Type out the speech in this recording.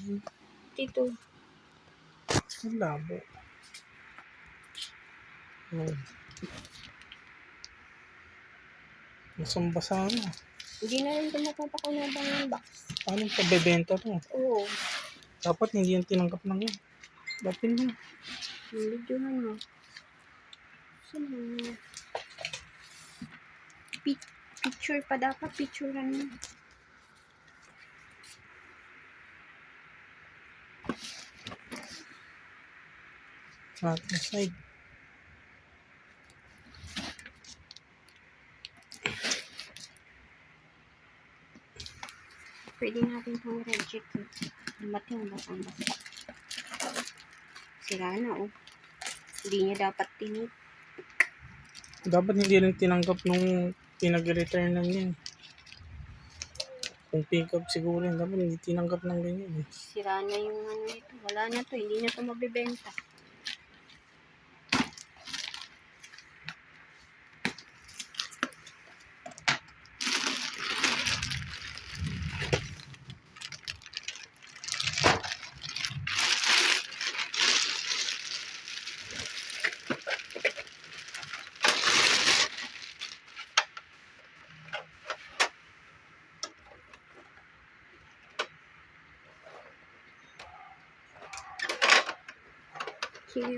Dito. Ang labo. Oh. Basang-basa na. Hindi na rin ito mapapakunabang ng box. Paano pabebenta to? Oo. Dapat hindi yung tinanggap lang yan. Dapat mo. Videohan mo. Sino? Picture pa dapat. Picturean mo. Not inside. Pwede natin pang reject eh. Mating basang-basa. Sira na oh. Hindi niya dapat tinip. Dapat hindi rin tinanggap nung pinag-return lang yan. Kung pick up siguro yun, dapat hindi tinanggap ng ganyan eh. Sira na yung ano ito. Wala na to. Hindi na to mabibenta. Sige.